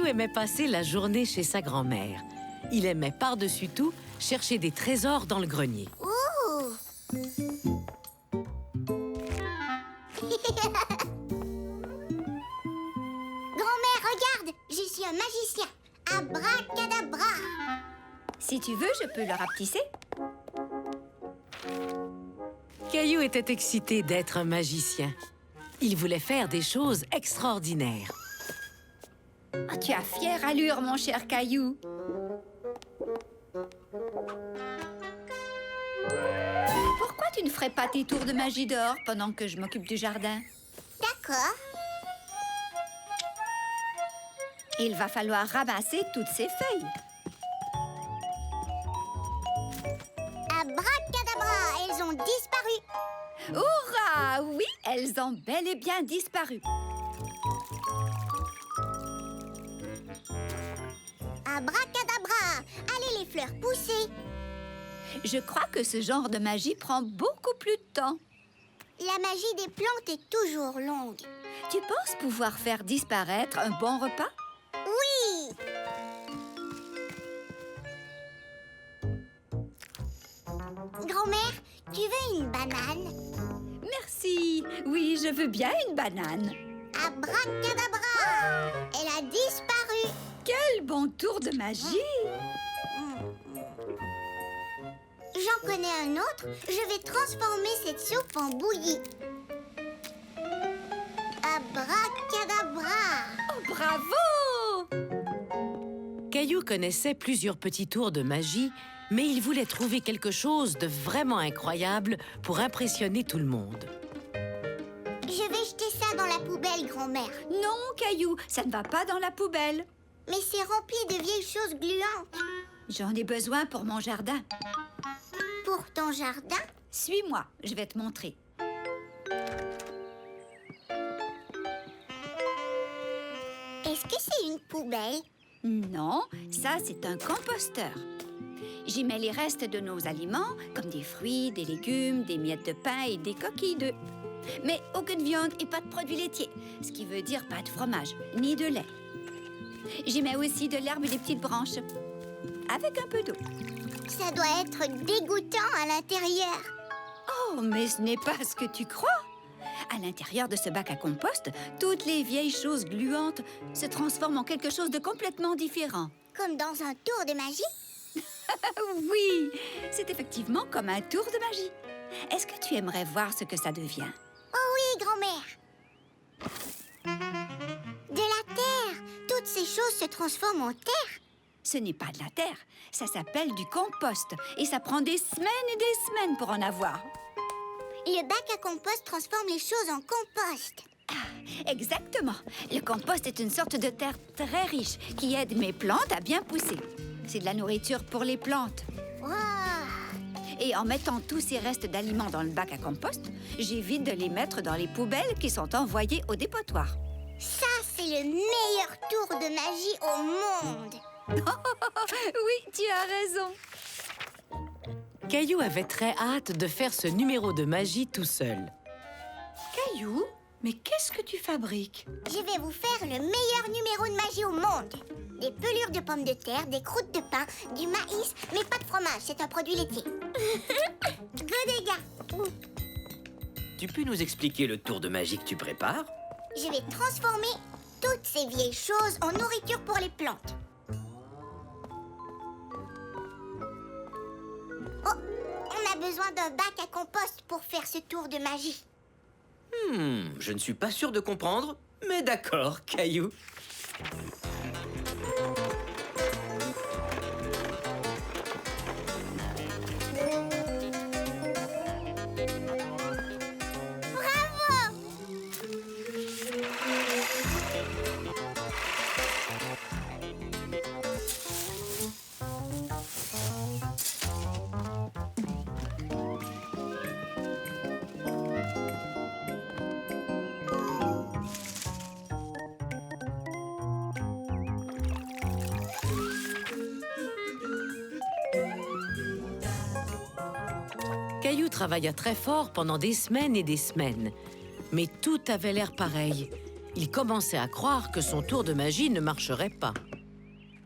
Caillou aimait passer la journée chez sa grand-mère. Il aimait par-dessus tout chercher des trésors dans le grenier. Oh! Grand-mère, regarde! Je suis un magicien. Abracadabra! Si tu veux, je peux le rapetisser. Caillou était excité d'être un magicien. Il voulait faire des choses extraordinaires. Ah, tu as fière allure, mon cher Caillou. Pourquoi tu ne ferais pas tes tours de magie dehors pendant que je m'occupe du jardin? D'accord. Il va falloir ramasser toutes ces feuilles. Abracadabra! Elles ont disparu. Hurrah! Oui, elles ont bel et bien disparu. Abracadabra! Allez les fleurs pousser. Je crois que ce genre de magie prend beaucoup plus de temps. La magie des plantes est toujours longue. Tu penses pouvoir faire disparaître un bon repas? Oui! Grand-mère, tu veux une banane? Merci. Oui, je veux bien une banane. Abracadabra! Elle a disparu. Quel bon tour de magie! J'en connais un autre. Je vais transformer cette soupe en bouillie. Abracadabra! Oh, bravo! Caillou connaissait plusieurs petits tours de magie, mais il voulait trouver quelque chose de vraiment incroyable pour impressionner tout le monde. Je vais jeter ça dans la poubelle, grand-mère. Non, Caillou, ça ne va pas dans la poubelle. Mais c'est rempli de vieilles choses gluantes. J'en ai besoin pour mon jardin. Pour ton jardin? Suis-moi, je vais te montrer. Est-ce que c'est une poubelle? Non, ça, c'est un composteur. J'y mets les restes de nos aliments, comme des fruits, des légumes, des miettes de pain et des coquilles d'œufs. Mais aucune viande et pas de produits laitiers, ce qui veut dire pas de fromage, ni de lait. J'y mets aussi de l'herbe et des petites branches, avec un peu d'eau. Ça doit être dégoûtant à l'intérieur. Oh, mais ce n'est pas ce que tu crois. À l'intérieur de ce bac à compost, toutes les vieilles choses gluantes se transforment en quelque chose de complètement différent. Comme dans un tour de magie? Oui, c'est effectivement comme un tour de magie. Est-ce que tu aimerais voir ce que ça devient? Oh oui, grand-mère. De la terre. Toutes ces choses se transforment en terre. Ce n'est pas de la terre, ça s'appelle du compost. Et ça prend des semaines et des semaines pour en avoir. Le bac à compost transforme les choses en compost. Exactement. Le compost est une sorte de terre très riche qui aide mes plantes à bien pousser. C'est de la nourriture pour les plantes. Wow. Et en mettant tous ces restes d'aliments dans le bac à compost, j'évite de les mettre dans les poubelles qui sont envoyées au dépotoir. Ça, c'est le meilleur tour de magie au monde. Oui, tu as raison. Caillou avait très hâte de faire ce numéro de magie tout seul. Caillou, mais qu'est-ce que tu fabriques? Je vais vous faire le meilleur numéro de magie au monde. Des pelures de pommes de terre, des croûtes de pain, du maïs, mais pas de fromage, c'est un produit laitier. Go dégâts. Tu peux nous expliquer le tour de magie que tu prépares? Je vais transformer toutes ces vieilles choses en nourriture pour les plantes. Oh, on a besoin d'un bac à compost pour faire ce tour de magie. Je ne suis pas sûr de comprendre, mais d'accord, Caillou. Caillou travailla très fort pendant des semaines et des semaines. Mais tout avait l'air pareil. Il commençait à croire que son tour de magie ne marcherait pas.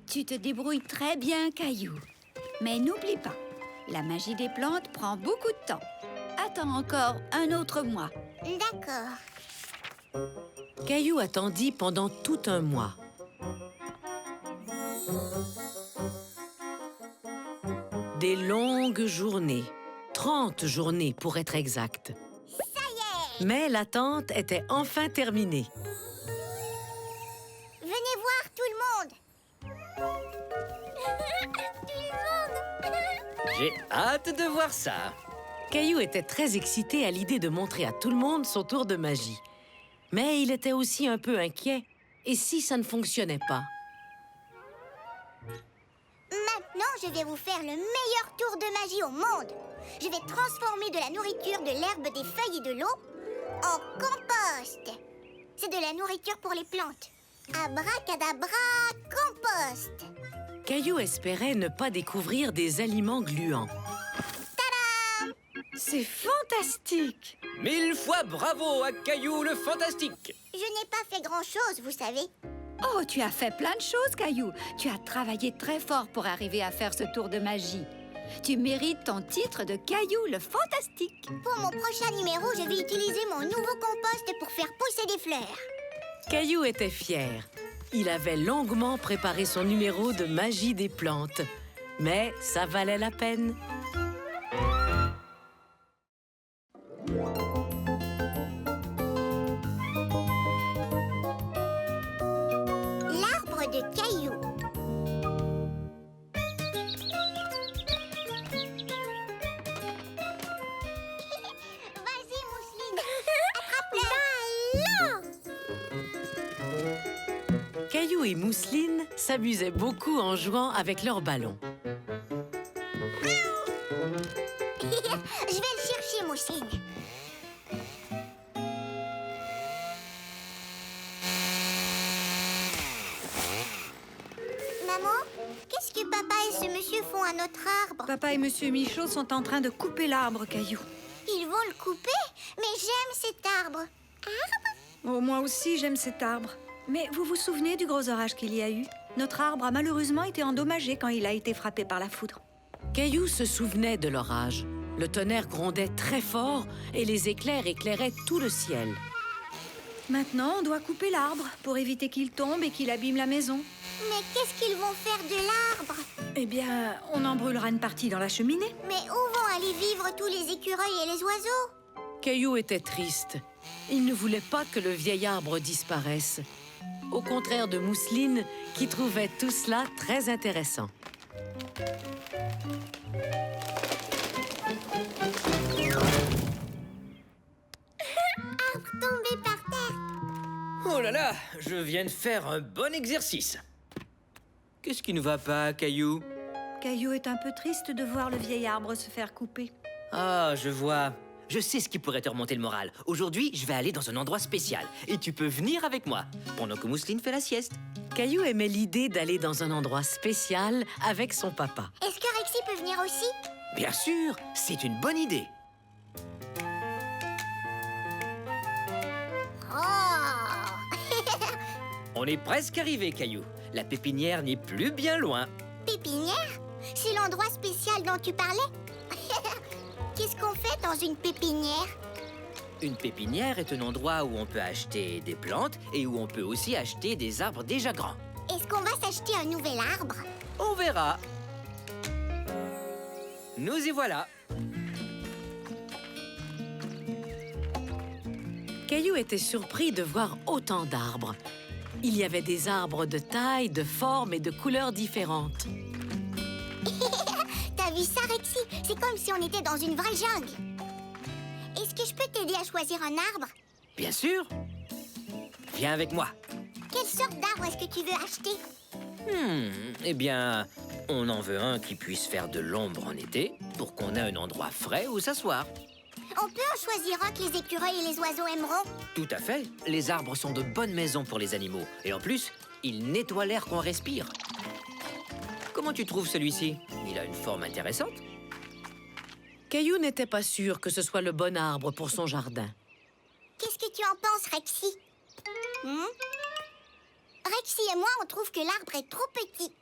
Tu te débrouilles très bien, Caillou. Mais n'oublie pas, la magie des plantes prend beaucoup de temps. Attends encore un autre mois. D'accord. Caillou attendit pendant tout un mois. Des longues journées. 30 journées pour être exact. Ça y est! Mais l'attente était enfin terminée. Venez voir tout le monde! Tout le monde! J'ai hâte de voir ça. Caillou était très excité à l'idée de montrer à tout le monde son tour de magie. Mais il était aussi un peu inquiet. Et si ça ne fonctionnait pas? Maintenant, je vais vous faire le meilleur tour de magie au monde. Je vais transformer de la nourriture, de l'herbe, des feuilles et de l'eau en compost. C'est de la nourriture pour les plantes. Abracadabra, compost. Caillou espérait ne pas découvrir des aliments gluants. C'est fantastique! 1000 fois bravo à Caillou le fantastique. Je n'ai pas fait grand-chose, vous savez. Oh, tu as fait plein de choses, Caillou. Tu as travaillé très fort pour arriver à faire ce tour de magie. Tu mérites ton titre de Caillou le fantastique. Pour mon prochain numéro, je vais utiliser mon nouveau compost pour faire pousser des fleurs. Caillou était fier. Il avait longuement préparé son numéro de magie des plantes. Mais ça valait la peine. L'arbre de Caillou. Vas-y, Mousseline. Attrape-le. Caillou et Mousseline s'amusaient beaucoup en jouant avec leurs ballons. Je vais le chercher, Mousseline. Maman, qu'est-ce que papa et ce monsieur font à notre arbre? Papa et Monsieur Michaud sont en train de couper l'arbre, Caillou. Ils vont le couper? Mais j'aime cet arbre. Oh, moi aussi, j'aime cet arbre. Mais vous vous souvenez du gros orage qu'il y a eu? Notre arbre a malheureusement été endommagé quand il a été frappé par la foudre. Caillou se souvenait de l'orage. Le tonnerre grondait très fort et les éclairs éclairaient tout le ciel. Maintenant, on doit couper l'arbre pour éviter qu'il tombe et qu'il abîme la maison. Mais qu'est-ce qu'ils vont faire de l'arbre? Eh bien, on en brûlera une partie dans la cheminée. Mais où vont aller vivre tous les écureuils et les oiseaux? Caillou était triste. Il ne voulait pas que le vieil arbre disparaisse. Au contraire de Mousseline, qui trouvait tout cela très intéressant. Arbre tombé par terre. Oh là là, je viens de faire un bon exercice. Qu'est-ce qui ne va pas, Caillou? Caillou est un peu triste de voir le vieil arbre se faire couper. Ah, je vois. Je sais ce qui pourrait te remonter le moral. Aujourd'hui, je vais aller dans un endroit spécial. Et tu peux venir avec moi, pendant que Mousseline fait la sieste. Caillou aimait l'idée d'aller dans un endroit spécial avec son papa. Est-ce que Rexy peut venir aussi? Bien sûr, c'est une bonne idée. Oh! On est presque arrivé, Caillou. La pépinière n'est plus bien loin. Pépinière? C'est l'endroit spécial dont tu parlais? Qu'est-ce qu'on fait dans une pépinière? Une pépinière est un endroit où on peut acheter des plantes et où on peut aussi acheter des arbres déjà grands. Est-ce qu'on va s'acheter un nouvel arbre? On verra. Nous y voilà. Caillou était surpris de voir autant d'arbres. Il y avait des arbres de taille, de forme et de couleurs différentes. T'as vu ça, Rexy? C'est comme si on était dans une vraie jungle. Est-ce que je peux t'aider à choisir un arbre? Bien sûr. Viens avec moi. Quelle sorte d'arbre est-ce que tu veux acheter? Eh bien, on en veut un qui puisse faire de l'ombre en été pour qu'on ait un endroit frais où s'asseoir. On peut en choisir un que les écureuils et les oiseaux aimeront. Tout à fait. Les arbres sont de bonnes maisons pour les animaux. Et en plus, ils nettoient l'air qu'on respire. Comment tu trouves celui-ci? Il a une forme intéressante. Caillou n'était pas sûr que ce soit le bon arbre pour son jardin. Qu'est-ce que tu en penses, Rexy? Rexy et moi, on trouve que l'arbre est trop petit.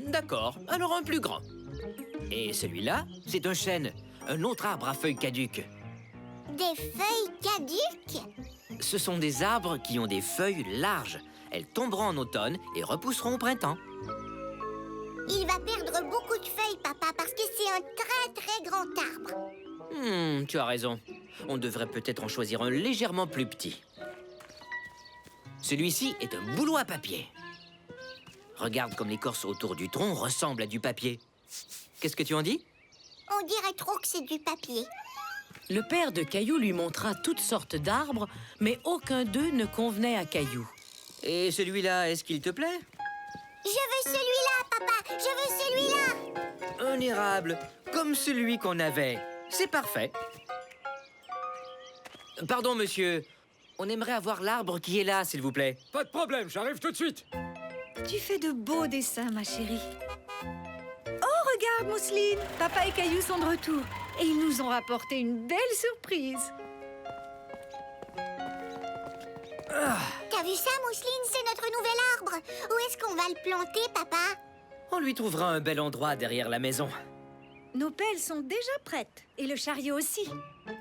D'accord. Alors un plus grand. Et celui-là, c'est un chêne. Un autre arbre à feuilles caduques. Des feuilles caduques? Ce sont des arbres qui ont des feuilles larges. Elles tomberont en automne et repousseront au printemps. Il va perdre beaucoup de feuilles, papa, parce que c'est un très, très grand arbre. Tu as raison. On devrait peut-être en choisir un légèrement plus petit. Celui-ci est un bouleau à papier. Regarde comme l'écorce autour du tronc ressemble à du papier. Qu'est-ce que tu en dis? On dirait trop que c'est du papier. Le père de Caillou lui montra toutes sortes d'arbres, mais aucun d'eux ne convenait à Caillou. Et celui-là, est-ce qu'il te plaît? Je veux celui-là, papa. Je veux celui-là. Un érable, comme celui qu'on avait. C'est parfait. Pardon, monsieur. On aimerait avoir l'arbre qui est là, s'il vous plaît. Pas de problème, j'arrive tout de suite. Tu fais de beaux dessins, ma chérie. Oh, regarde, Mousseline. Papa et Caillou sont de retour. Et ils nous ont rapporté une belle surprise. T'as vu ça, Mousseline? C'est notre nouvel arbre. Où est-ce qu'on va le planter, papa? On lui trouvera un bel endroit derrière la maison. Nos pelles sont déjà prêtes. Et le chariot aussi.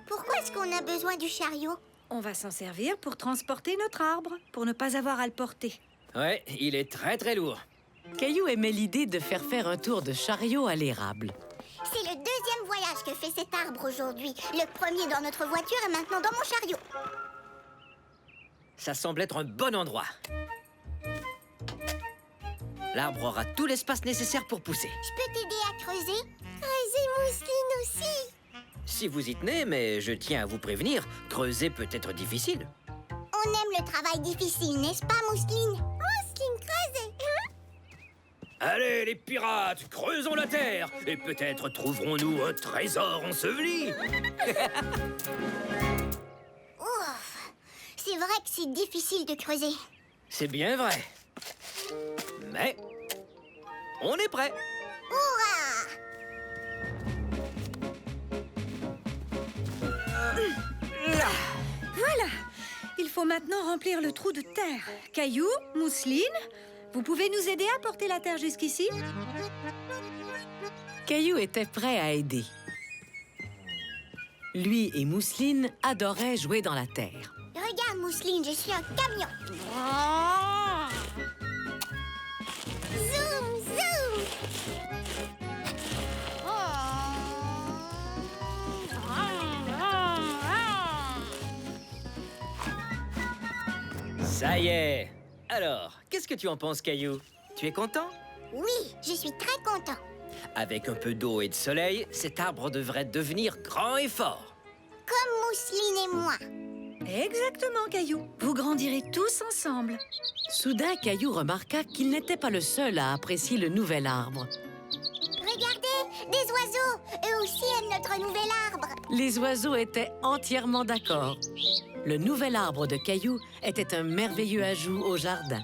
Pourquoi est-ce qu'on a besoin du chariot? On va s'en servir pour transporter notre arbre, pour ne pas avoir à le porter. Ouais, il est très très lourd. Caillou aimait l'idée de faire un tour de chariot à l'érable. C'est le deuxième voyage que fait cet arbre aujourd'hui. Le premier dans notre voiture et maintenant dans mon chariot. Ça semble être un bon endroit. L'arbre aura tout l'espace nécessaire pour pousser. Je peux t'aider à creuser? Creuser, Mousseline aussi. Si vous y tenez, mais je tiens à vous prévenir, creuser peut être difficile. On aime le travail difficile, n'est-ce pas, Mousseline? Mousseline, creusez. Allez, les pirates, creusons la terre et peut-être trouverons-nous un trésor enseveli. Ouf. C'est vrai que c'est difficile de creuser. C'est bien vrai. Mais on est prêt. Hourra! Voilà. Il faut maintenant remplir le trou de terre. Caillou, Mousseline, vous pouvez nous aider à porter la terre jusqu'ici? Caillou était prêt à aider. Lui et Mousseline adoraient jouer dans la terre. Regarde, Mousseline, je suis un camion. Zoom, zoom. Ça y est. Alors, qu'est-ce que tu en penses, Caillou? Tu es content? Oui, je suis très content. Avec un peu d'eau et de soleil, cet arbre devrait devenir grand et fort. Comme Mousseline et moi. Exactement, Caillou. Vous grandirez tous ensemble. Soudain, Caillou remarqua qu'il n'était pas le seul à apprécier le nouvel arbre. Regardez, des oiseaux. Eux aussi aiment notre nouvel arbre. Les oiseaux étaient entièrement d'accord. Le nouvel arbre de Caillou était un merveilleux ajout au jardin.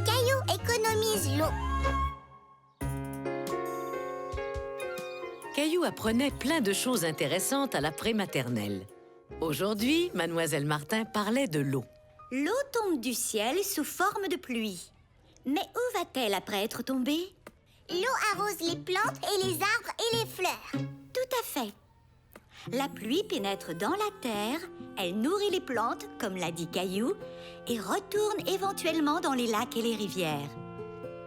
Caillou économise l'eau. Caillou apprenait plein de choses intéressantes à la prématernelle. Aujourd'hui, Mademoiselle Martin parlait de l'eau. L'eau tombe du ciel sous forme de pluie. Mais où va-t-elle après être tombée? L'eau arrose les plantes et les arbres et les fleurs. Tout à fait. La pluie pénètre dans la terre, elle nourrit les plantes, comme l'a dit Caillou, et retourne éventuellement dans les lacs et les rivières.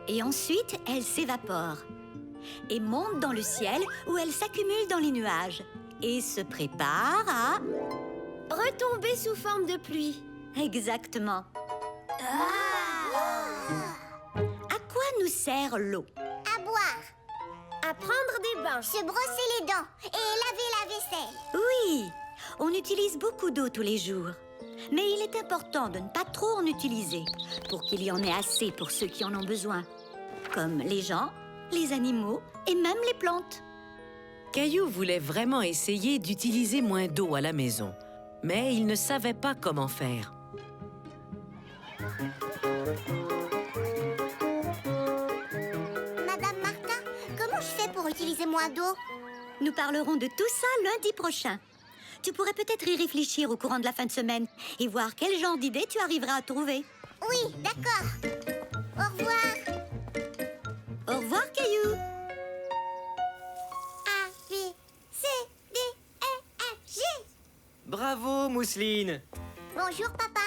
Et ensuite, elle s'évapore et monte dans le ciel où elle s'accumule dans les nuages et se prépare à retomber sous forme de pluie. Exactement. À quoi nous sert l'eau? À boire. À prendre des bains. Se brosser les dents et laver la vaisselle. Oui, on utilise beaucoup d'eau tous les jours. Mais il est important de ne pas trop en utiliser pour qu'il y en ait assez pour ceux qui en ont besoin, comme les gens, les animaux et même les plantes. Caillou voulait vraiment essayer d'utiliser moins d'eau à la maison, mais il ne savait pas comment faire. Madame Martin, comment fait pour utiliser moins d'eau? Nous parlerons de tout ça lundi prochain. Tu pourrais peut-être y réfléchir au courant de la fin de semaine et voir quel genre d'idée tu arriveras à trouver. Oui, d'accord. Au revoir. Au revoir, Caillou. A, B, C, D, E, F, G. Bravo, Mousseline. Bonjour, papa.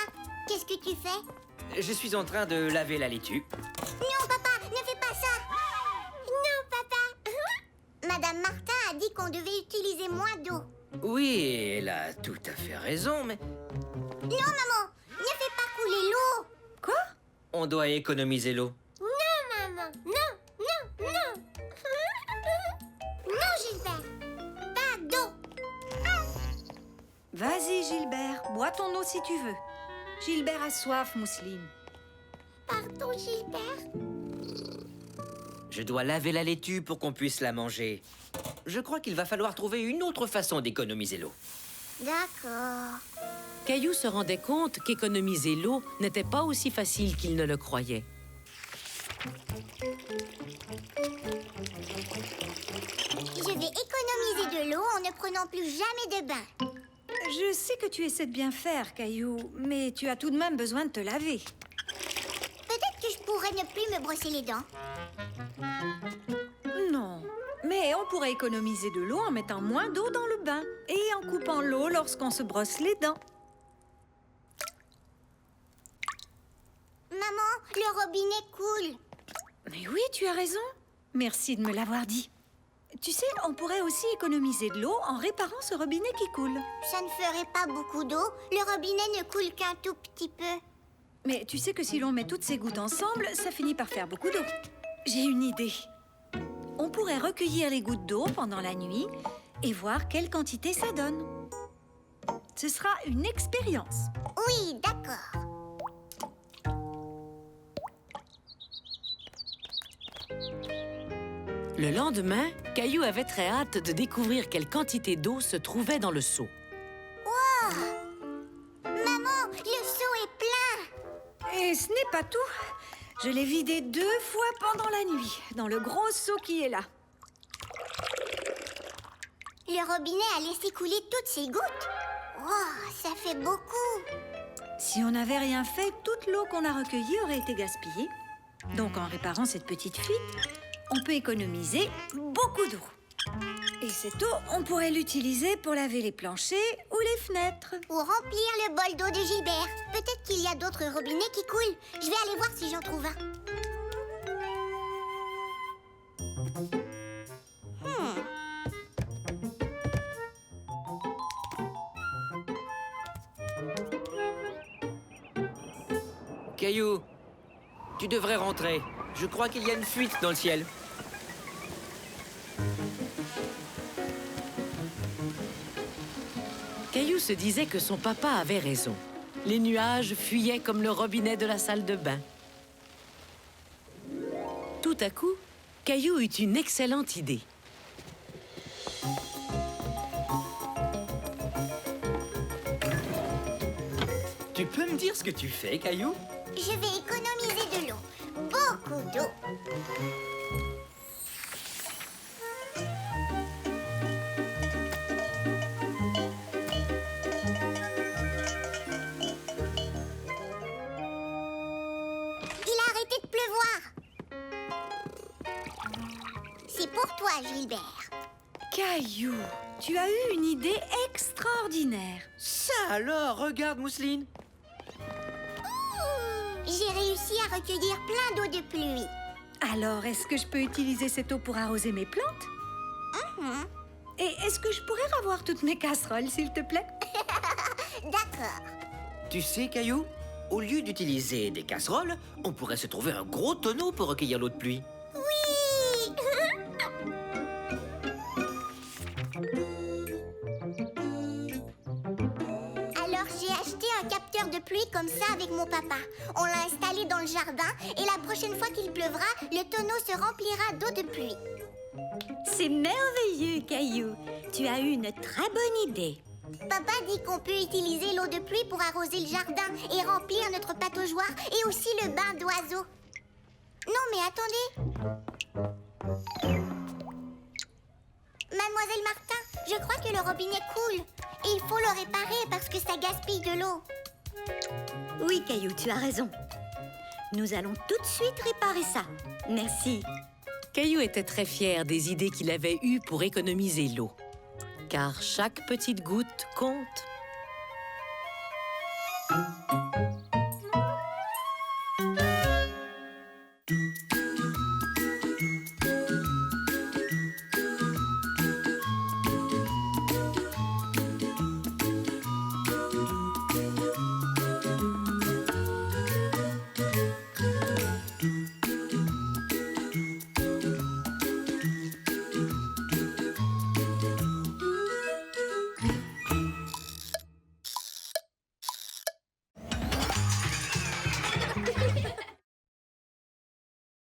Qu'est-ce que tu fais? Je suis en train de laver la laitue. Non, papa, ne fais pas ça. Non, papa. Madame Martin a dit qu'on devait utiliser moins d'eau. Oui, elle a tout à fait raison, mais Non, maman, ne fais pas couler l'eau. on doit économiser l'eau. Non, maman, non, non, non. Non, Gilbert, pas d'eau. Vas-y, Gilbert, bois ton eau si tu veux. Gilbert a soif, Mousseline. Pardon, Gilbert. Je dois laver la laitue pour qu'on puisse la manger. Je crois qu'il va falloir trouver une autre façon d'économiser l'eau. D'accord. Caillou se rendait compte qu'économiser l'eau n'était pas aussi facile qu'il ne le croyait. Je vais économiser de l'eau en ne prenant plus jamais de bain. Je sais que tu essaies de bien faire, Caillou, mais tu as tout de même besoin de te laver. Peut-être que je pourrais ne plus me brosser les dents. Non, mais on pourrait économiser de l'eau en mettant moins d'eau dans le bain et en coupant l'eau lorsqu'on se brosse les dents. Maman, le robinet coule. Mais oui, tu as raison. Merci de me l'avoir dit. Tu sais, on pourrait aussi économiser de l'eau en réparant ce robinet qui coule. Ça ne ferait pas beaucoup d'eau. Le robinet ne coule qu'un tout petit peu. Mais tu sais que si l'on met toutes ces gouttes ensemble, ça finit par faire beaucoup d'eau. J'ai une idée. On pourrait recueillir les gouttes d'eau pendant la nuit et voir quelle quantité ça donne. Ce sera une expérience. Oui, d'accord. Le lendemain, Caillou avait très hâte de découvrir quelle quantité d'eau se trouvait dans le seau. Maman, le seau est plein. Et ce n'est pas tout. Je l'ai vidé 2 fois pendant la nuit, dans le gros seau qui est là. Le robinet a laissé couler toutes ces gouttes. Oh, ça fait beaucoup. Si on n'avait rien fait, toute l'eau qu'on a recueillie aurait été gaspillée. Donc en réparant cette petite fuite, on peut économiser beaucoup d'eau. Et cette eau, on pourrait l'utiliser pour laver les planchers ou les fenêtres. Ou remplir le bol d'eau de Gilbert. Peut-être qu'il y a d'autres robinets qui coulent. Je vais aller voir si j'en trouve un. Caillou, tu devrais rentrer. Je crois qu'il y a une fuite dans le ciel. Caillou se disait que son papa avait raison. Les nuages fuyaient comme le robinet de la salle de bain. Tout à coup, Caillou eut une excellente idée. Tu peux me dire ce que tu fais, Caillou? Je vais économiser de l'eau. Beaucoup d'eau. Il a arrêté de pleuvoir. C'est pour toi, Gilbert. Caillou, tu as eu une idée extraordinaire. Ça alors, regarde, Mousseline. J'ai réussi à recueillir plein d'eau de pluie. Alors, est-ce que je peux utiliser cette eau pour arroser mes plantes? Et est-ce que je pourrais avoir toutes mes casseroles, s'il te plaît? D'accord. Tu sais, Caillou, au lieu d'utiliser des casseroles, on pourrait se trouver un gros tonneau pour recueillir l'eau de pluie. Oui. Alors j'ai acheté un capteur de pluie comme ça avec mon papa. On l'a installé dans le jardin et la prochaine fois qu'il pleuvra, le tonneau se remplira d'eau de pluie. C'est merveilleux, Caillou. Tu as eu une très bonne idée. Papa dit qu'on peut utiliser l'eau de pluie pour arroser le jardin et remplir notre pataugeoire et aussi le bain d'oiseaux. Non mais attendez. que le robinet coule. Et il faut le réparer parce que ça gaspille de l'eau. Oui, Caillou, tu as raison. Nous allons tout de suite réparer ça. Merci. Caillou était très fier des idées qu'il avait eues pour économiser l'eau. Car chaque petite goutte compte.